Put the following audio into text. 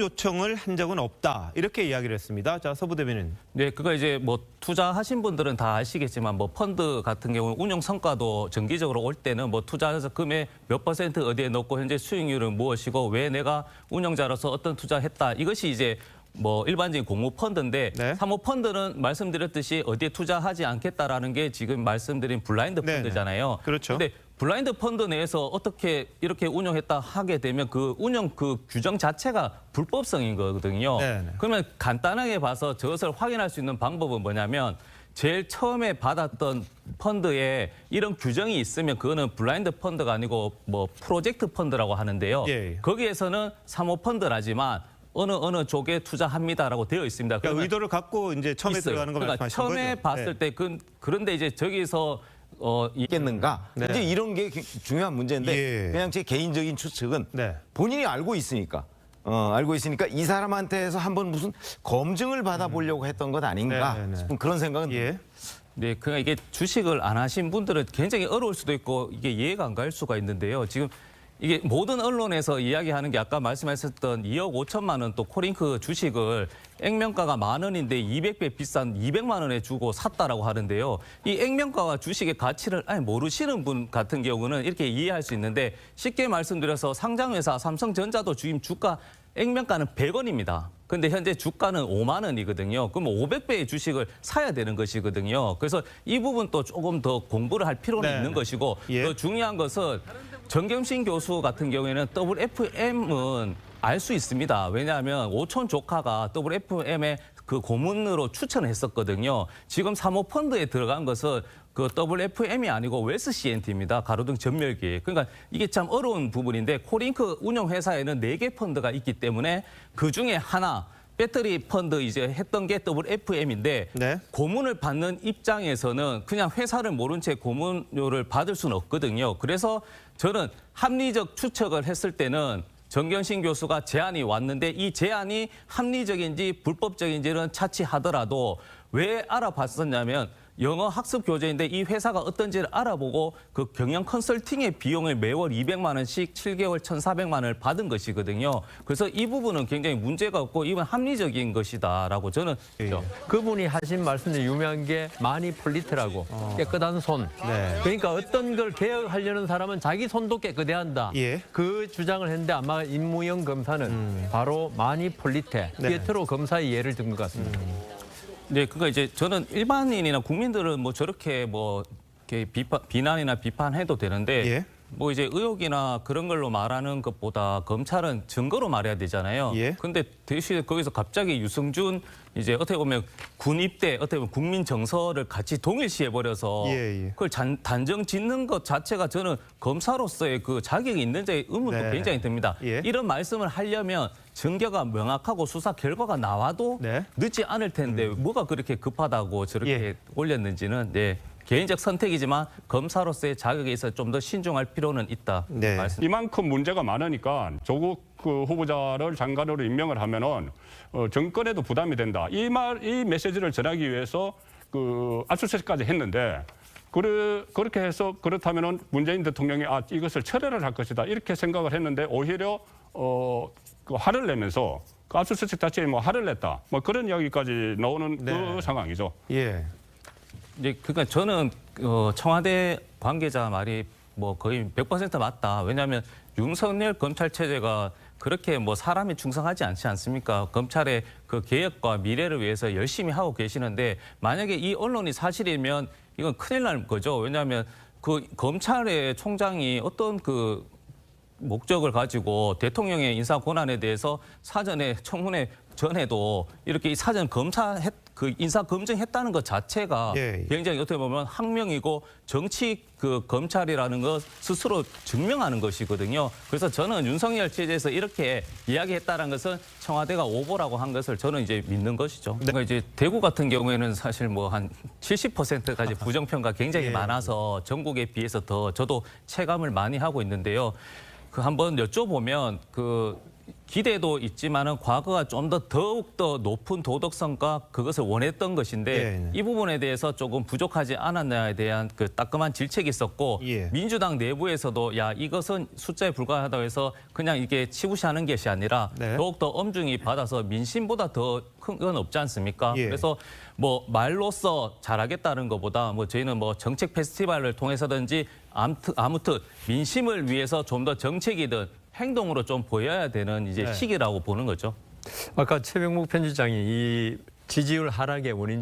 요청을 한 적은 없다. 이렇게 이야기를 했습니다. 자, 서부 대변인. 네, 그거 이제 뭐 투자하신 분들은 다 아시겠지만 뭐 펀드 같은 경우는 운용 성과도 정기적으로 올 때는 뭐 투자해서 금액 몇 % 어디에 넣고 현재 수익률은 무엇이고 왜 내가 운용자로서 어떤 투자했다. 이것이 이제 뭐 일반적인 공모 펀드인데 네. 사모 펀드는 말씀드렸듯이 어디에 투자하지 않겠다라는 게 지금 말씀드린 블라인드 네네. 펀드잖아요. 그렇죠. 근데 블라인드 펀드 내에서 어떻게 이렇게 운용했다 하게 되면 그 운용 그 규정 자체가 불법성인 거거든요. 네네. 그러면 간단하게 봐서 저것을 확인할 수 있는 방법은 뭐냐면 제일 처음에 받았던 펀드에 이런 규정이 있으면 그거는 블라인드 펀드가 아니고 뭐 프로젝트 펀드라고 하는데요. 예. 거기에서는 사모펀드라지만 어느 쪽에 투자합니다라고 되어 있습니다. 그러니까 의도를 갖고 이제 처음에 있어요. 들어가는 거 그러니까 말씀하시는 거죠? 처음에 봤을 때 그런데 이제 저기서 있겠는가? 네. 이제 이런 게 중요한 문제인데 예. 그냥 제 개인적인 추측은 네. 본인이 알고 있으니까 이 사람한테서 한번 무슨 검증을 받아보려고 했던 것 아닌가 네, 네, 네. 싶은 그런 생각은 예. 네, 그러니까 이게 주식을 안 하신 분들은 굉장히 어려울 수도 있고 이게 이해가 안 갈 수가 있는데요. 지금 이게 모든 언론에서 이야기하는 게 아까 말씀하셨던 2억 5천만 원 또 코링크 주식을 액면가가 10,000원인데 200배 비싼 200만 원에 주고 샀다라고 하는데요. 이 액면가와 주식의 가치를 아예 모르시는 분 같은 경우는 이렇게 이해할 수 있는데 쉽게 말씀드려서 상장회사 삼성전자도 지금 주가 액면가는 100원입니다. 근데 현재 주가는 5만 원이거든요. 그럼 500배의 주식을 사야 되는 것이거든요. 그래서 이 부분도 조금 더 공부를 할 필요는 네. 있는 것이고 예. 더 중요한 것은 정경심 교수 같은 경우에는 WFM은 알 수 있습니다. 왜냐하면 오촌 조카가 WFM의 그 고문으로 추천을 했었거든요. 지금 사모펀드에 들어간 것은 그 WFM이 아니고 웨스 CNT입니다. 가로등 전멸기. 그러니까 이게 참 어려운 부분인데 코링크 운용회사에는 4개 펀드가 있기 때문에 그중에 하나 배터리 펀드 이제 했던 게 WFM인데 네. 고문을 받는 입장에서는 그냥 회사를 모른 채 고문료를 받을 수는 없거든요. 그래서 저는 합리적 추측을 했을 때는 정경심 교수가 제안이 왔는데 이 제안이 합리적인지 불법적인지는 차치하더라도 왜 알아봤었냐면 영어 학습 교재인데 이 회사가 어떤지를 알아보고 그 경영 컨설팅의 비용을 매월 200만 원씩 7개월 1,400만 원을 받은 것이거든요. 그래서 이 부분은 굉장히 문제가 없고 이건 합리적인 것이다라고 저는 그분이 하신 말씀 중에 유명한 게 마니폴리트라고 깨끗한 손. 네. 그러니까 어떤 걸 개혁하려는 사람은 자기 손도 깨끗해야 한다. 예. 그 주장을 했는데 아마 임무영 검사는 바로 마니폴리테, 네. 피에트로 검사의 예를 든 것 같습니다. 네, 그거 이제 저는 일반인이나 국민들은 뭐 저렇게 뭐 이렇게 비난이나 비판해도 되는데 예. 뭐 이제 의혹이나 그런 걸로 말하는 것보다 검찰은 증거로 말해야 되잖아요. 예. 근데 대신 거기서 갑자기 유승준 이제 어떻게 보면 군 입대, 어떻게 보면 국민 정서를 같이 동일시해 버려서 예. 그걸 단정 짓는 것 자체가 저는 검사로서의 그 자격이 있는지 의문도 네. 굉장히 듭니다. 예. 이런 말씀을 하려면 증거가 명확하고 수사 결과가 나와도 네. 늦지 않을 텐데 뭐가 그렇게 급하다고 저렇게 예. 올렸는지는 개인적 선택이지만 검사로서의 자격에 있어 좀 더 신중할 필요는 있다. 네. 말씀. 이만큼 문제가 많으니까 조국 그 후보자를 장관으로 임명을 하면은 정권에도 부담이 된다. 이 메시지를 전하기 위해서 그 압수수색까지 했는데 그렇게 해서 그렇다면은 문재인 대통령이 이것을 철회를 할 것이다 이렇게 생각을 했는데 오히려 그 화를 내면서 그 압수수색 자체에 뭐 화를 냈다. 뭐 그런 이야기까지 나오는 네. 그 상황이죠. 예. 이제 그러니까 저는 청와대 관계자 말이 뭐 거의 100% 맞다. 왜냐하면 윤석열 검찰 체제가 그렇게 뭐 사람이 충성하지 않지 않습니까? 검찰의 그 개혁과 미래를 위해서 열심히 하고 계시는데 만약에 이 언론이 사실이면 이건 큰일 날 거죠. 왜냐하면 그 검찰의 총장이 어떤 그 목적을 가지고 대통령의 인사 권한에 대해서 사전에 청문회 전에도 이렇게 사전 인사 검증했다는 것 자체가 예. 굉장히 어떻게 보면 항명이고 정치 그 검찰이라는 것 스스로 증명하는 것이거든요. 그래서 저는 윤석열 체제에서 이렇게 이야기했다는 것은 청와대가 오보라고 한 것을 저는 이제 믿는 것이죠. 그러니까 이제 대구 같은 경우에는 사실 뭐 한 70%까지 부정평가 굉장히 예. 많아서 전국에 비해서 더 저도 체감을 많이 하고 있는데요. 그 한번 여쭤보면 그 기대도 있지만은 과거가 좀 더욱 더 높은 도덕성과 그것을 원했던 것인데 예. 이 부분에 대해서 조금 부족하지 않았냐에 대한 그 따끔한 질책이 있었고 예. 민주당 내부에서도 야 이것은 숫자에 불과하다고 해서 그냥 이게 치부시하는 것이 아니라 네. 더욱 더 엄중히 받아서 민심보다 더 큰 건 없지 않습니까? 예. 그래서 뭐 말로써 잘하겠다는 것보다 뭐 저희는 뭐 정책 페스티벌을 통해서든지 아무튼 민심을 위해서 좀 더 정책이든 행동으로 좀 보여야 되는 이제 네. 시기라고 보는 거죠. 아까 최병묵 편집장이 이 지지율 하락의 원인